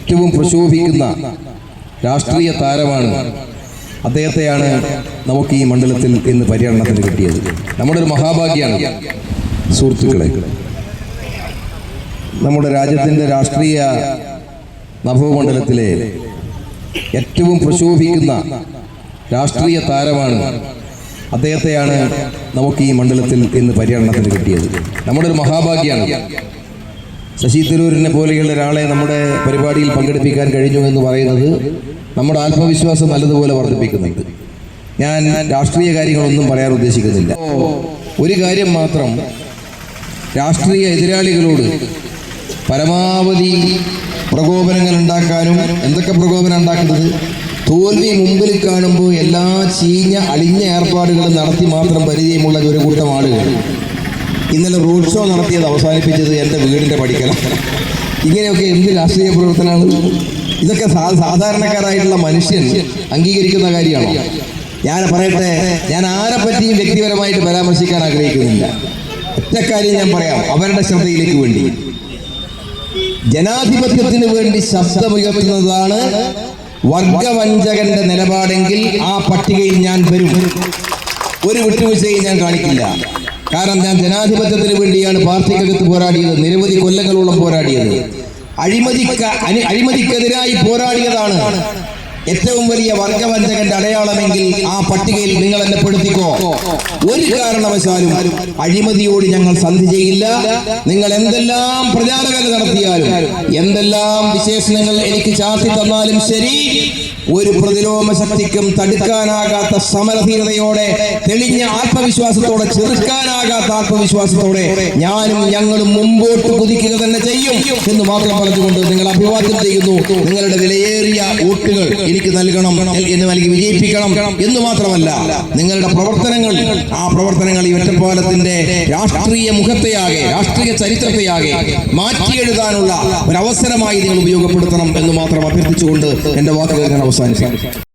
ഏറ്റവും പ്രശോഭിക്കുന്ന രാഷ്ട്രീയ താരമാണ്. അദ്ദേഹത്തെയാണ് നമുക്ക് ഈ മണ്ഡലത്തിൽ ഇന്ന് പര്യടനത്തിന് കിട്ടിയത്. നമ്മുടെ ഒരു മഹാഭാഗ്യമാണ് സുഹൃത്തുക്കളെ. നമ്മുടെ രാജ്യത്തിൻ്റെ രാഷ്ട്രീയ നഭോമണ്ഡലത്തിലെ ഏറ്റവും പ്രശോഭിക്കുന്ന രാഷ്ട്രീയ താരമാണ്. അദ്ദേഹത്തെയാണ് നമുക്ക് ഈ മണ്ഡലത്തിൽ ഇന്ന് പര്യടനത്തിന് കിട്ടിയത്. നമ്മുടെ ഒരു മഹാഭാഗ്യമാണ്. ശശി തരൂരിനെ പോലെയുള്ള ഒരാളെ നമ്മുടെ പരിപാടിയിൽ പങ്കെടുപ്പിക്കാൻ കഴിഞ്ഞു എന്ന് പറയുന്നത് നമ്മുടെ ആത്മവിശ്വാസം നല്ലതുപോലെ വർദ്ധിപ്പിക്കുന്നുണ്ട്. ഞാൻ രാഷ്ട്രീയ കാര്യങ്ങളൊന്നും പറയാൻ ഉദ്ദേശിക്കുന്നില്ല. ഒരു കാര്യം മാത്രം, രാഷ്ട്രീയ എതിരാളികളോട് പരമാവധി പ്രകോപനങ്ങൾ ഉണ്ടാക്കാനും, എന്തൊക്കെ പ്രകോപനം ഉണ്ടാക്കുന്നത്, തോൽവി മുമ്പിൽ കാണുമ്പോൾ എല്ലാ ചീഞ്ഞ അളിഞ്ഞ ഏർപ്പാടുകളും നടത്തി മാത്രം പരിചയമുള്ള ഒരു കൂട്ടം ആളുകൾ ഇന്നലെ റോഡ് ഷോ നടത്തിയത് അവസാനിപ്പിച്ചത് എൻ്റെ വീടിൻ്റെ പടിക്കലാണ്. ഇങ്ങനെയൊക്കെ എന്ത് രാഷ്ട്രീയ പ്രവർത്തനമാണ് ഇതൊക്കെ? സാധാരണക്കാരായിട്ടുള്ള മനുഷ്യൻ അംഗീകരിക്കുന്ന കാര്യമാണോ? ഞാൻ പറയട്ടെ, ഞാൻ ആരെ പറ്റിയും വ്യക്തിപരമായിട്ട് പരാമർശിക്കാൻ ആഗ്രഹിക്കുന്നില്ല. ഒറ്റക്കാര്യം ഞാൻ പറയാം, അവരുടെ ശ്രദ്ധയിലേക്ക് വേണ്ടി. ജനാധിപത്യത്തിന് വേണ്ടി ശബ്ദമുയർത്തുന്നതാണ് വർഗവഞ്ചകന്റെ നിലപാടെങ്കിൽ ആ പട്ടികയിൽ ഞാൻ വരും. ഒരു വിട്ടുവീഴ്ചയും ഞാൻ കാണിക്കില്ല. കാരണം ഞാൻ ജനാധിപത്യത്തിന് വേണ്ടിയാണ് പാർട്ടിക്കകത്ത് പോരാടിയത്, നിരവധി കൊല്ലങ്ങളോളം പോരാടിയത്. അഴിമതിക്കെതിരായി പോരാടിയതാണ്. ഏറ്റവും വലിയ വർഗവഞ്ചകന്റെ അടയാളമെങ്കിൽ ആ പട്ടികയിൽ നിങ്ങൾ എന്നെ പെടുത്തിക്കോ. ഒരു കാരണവശാലും അഴിമതിയോട് ഞങ്ങൾ സന്ധി ചെയ്യില്ല. നിങ്ങൾ എന്തെല്ലാം പ്രചാരങ്ങൾ നടത്തിയാലും, എന്തെല്ലാം വിശേഷണങ്ങൾ എനിക്ക് ചാർത്തി തന്നാലും ശരി, ഒരു പ്രതിരോധ ശക്തിക്കും തടുക്കാനാകാത്ത സമരധീരതയോടെ, തെളിഞ്ഞ ആത്മവിശ്വാസത്തോടെ, ചെറുക്കാനാകാത്ത ആത്മവിശ്വാസത്തോടെ ഞാനും ഞങ്ങളും മുമ്പോട്ട് കുതിക്കുക തന്നെ ചെയ്യും എന്ന് മാത്രം പറഞ്ഞുകൊണ്ട് നിങ്ങൾ അഭിവാദ്യം ചെയ്യുന്നു. നിങ്ങളുടെ വിലയേറിയ വോട്ടുകൾ എനിക്ക് നൽകണം, എന്ന് നൽകി വിജയിപ്പിക്കണം എന്ന് മാത്രമല്ല, നിങ്ങളുടെ പ്രവർത്തനങ്ങൾ, ആ പ്രവർത്തനങ്ങൾ ഈ ഒറ്റപ്പാലത്തിന്റെ രാഷ്ട്രീയ മുഖത്തെയാകെ, രാഷ്ട്രീയ ചരിത്രത്തെയാകെ മാറ്റിയെഴുതാനുള്ള ഒരു അവസരമായി നിങ്ങൾ ഉപയോഗപ്പെടുത്തണം എന്ന് മാത്രം അഭ്യർത്ഥിച്ചുകൊണ്ട് എന്റെ വാക്കുകൾ ഞാൻ അവസാനിപ്പിക്കും.